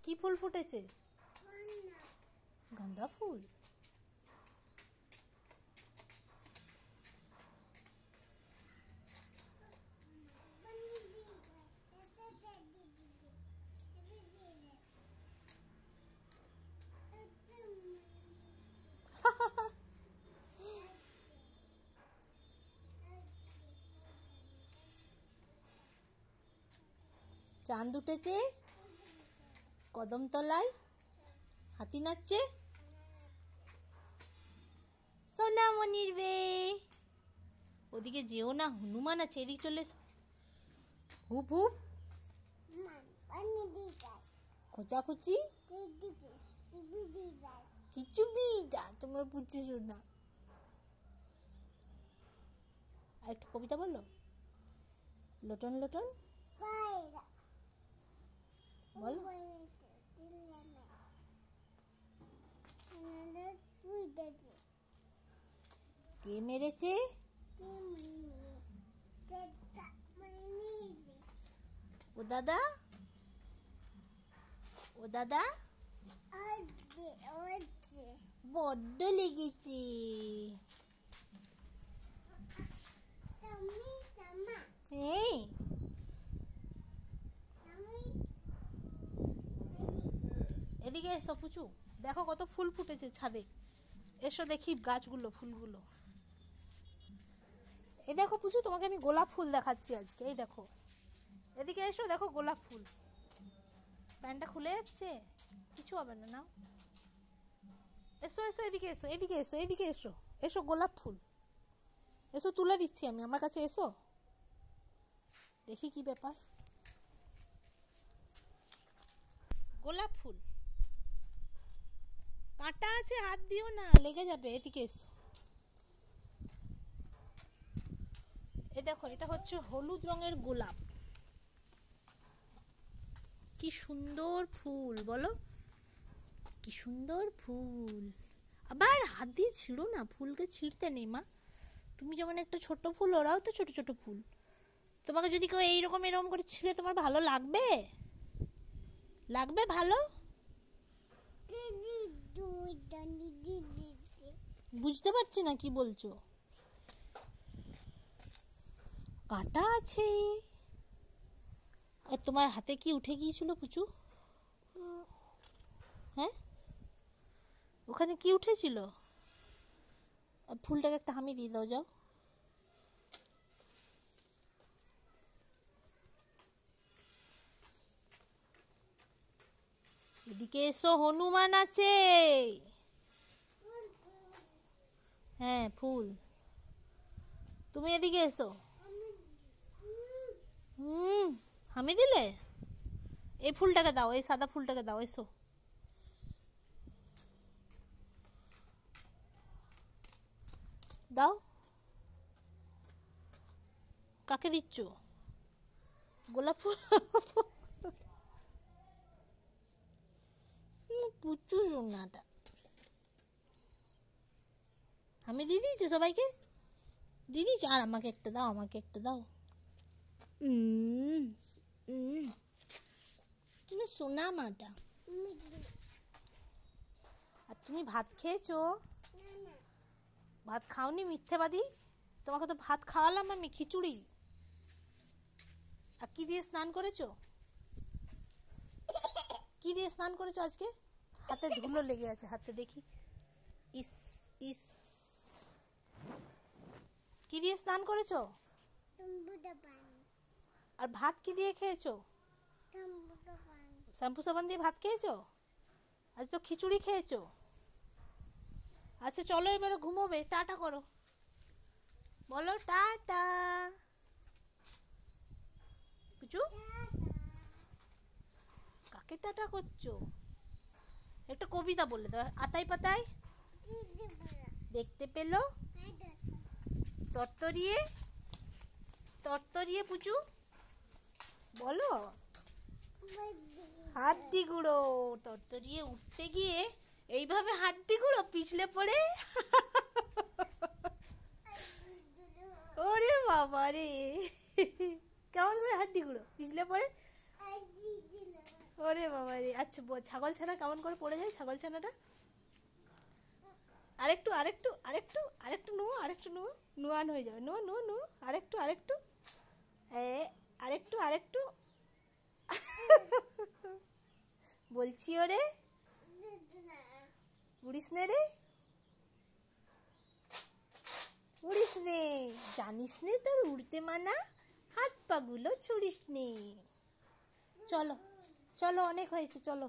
কি ফুল ফুটেছে? গাঁদা ফুল। চাঁদ উঠেছে কদমতলায়, হাতি নাচছে। সোনামণির বে, ওদিকে যেও না, হনুমান আছে, এদিক চলে এসো। হুপ হুপ খোঁচাখুচি কিছু বিদা তোমার পুচু শোনা। আর একটা কবিতা বলো। লোটন লোটন বলো। কে মেরেছে? ও দাদা, ও দাদা বড্ড লেগেছে। এদিকে এসো পুচু, দেখো কত ফুল ফুটেছে ছাদে। এসো দেখি গাছগুলো, ফুলগুলো। এই দেখো পুচু, তোমাকে আমি গোলাপ ফুল দেখাচ্ছি আজকে। এই দেখো, এদিকে এসো, দেখো গোলাপ ফুল। প্যান্টটা খুলে যাচ্ছে, কিছু হবে না, নাও। এসো এসো, এদিকে এসো, এদিকে এসো, এদিকে এসো। এসো গোলাপ ফুল, এসো তুলে দিচ্ছি আমি, আমার কাছে এসো। দেখি কি ব্যাপার। গোলাপ ফুল, কাঁটা আছে, হাত দিও না, লেগে যাবে। এদিকে এসো। এই দেখো, এটা হচ্ছে হলুদ রঙের গোলাপ। কি সুন্দর ফুল বলো, কি সুন্দর ফুল। আবার হাত দিয়ে ছিঁড়ো না, ফুলকে ছিঁড়তে নেই মা। তুমি যেমন একটা ছোট ফুল, ওরাও তো ছোট ছোট ফুল। তোমাকে যদি কেউ এইরকম এরকম করে ছিঁড়ে, তোমার ভালো লাগবে? লাগবে ভালো? বুঝতে পারছি না কি বলছো। কাঁটা আছে। আর তোমার হাতে কি উঠে গিয়েছিল পুচু? হ্যাঁ, ওখানে কি উঠেছিল? ফুলটাকে একটা হামি দিয়ে দাও, যাও। এদিকে এসো, হনুমান আছে। হ্যাঁ ফুল, তুমি এদিকে এসো। হামি দিলে? এই ফুলটাকে দাও, এই সাদা ফুলটাকে দাও, এসো। দাও। কাকে দিচ্ছ? গোলাপ ফুল। পুচু সোনাটা, আমি দিয়ে দিয়েছি সবাইকে, দিয়ে দিয়েছি। আর আমাকে একটা দাও, আমাকে একটা দাও। তুমি সোনা মাটা। আর তুমি ভাত খেয়েছো? ভাত খাওনি, মিথ্যেবাদী। তোমাকে তো ভাত খাওয়ালাম আমি, খিচুড়ি। আর কি দিয়ে স্নান করেছো? কি দিয়ে স্নান করেছো আজকে? হাতে ধুলো লেগে আছে, হাতে দেখি। ইস ইস, কি দিয়ে স্নান করেছো? আর ভাত কি দিয়ে খেয়েছো? শ্যাম্পু সাবান দিয়ে ভাত খেয়েছো? আজ তো খিচুড়ি খেয়েছো। আচ্ছা চলো এবারে ঘুমোবে, টাটা করো, বলো টাটা। পুচু, কাকে টাটা করছো? একটা কবিতা বলে দাও। আতাই পাতায় দেখতে পেলো তরতরিয়ে, তরতরিয়ে পুচু বলো। হাড্ডি গুঁড়ো, তরতরিয়ে উঠতে গিয়ে এইভাবে হাড্ডি গুঁড়ো পিছলে পড়ে। ওরে বাবা রে, কেমন করে হাড্ডি গুঁড়ো পিছলে পড়ে? ওরে বাবা রে। আচ্ছা ছাগল ছানা কেমন করে পড়ে যায় ছাগল ছানাটা? আরেকটু আরেকটু আরেকটু আরেকটু নুয়ো, আরেকটু নুয়ো, নুয়ান হয়ে যাবে। নুয়ো নুয়ো নুয়ো, আরেকটু আরেকটু, আরেকটু আরেকটু। বলছি ওরে, উড়িস নে রে, উড়িস নে, জানিস নে তোর উড়তে মানা, হাত পাগুলো ছুড়িস নে। চলো চলো, অনেক হয়েছে, চলো।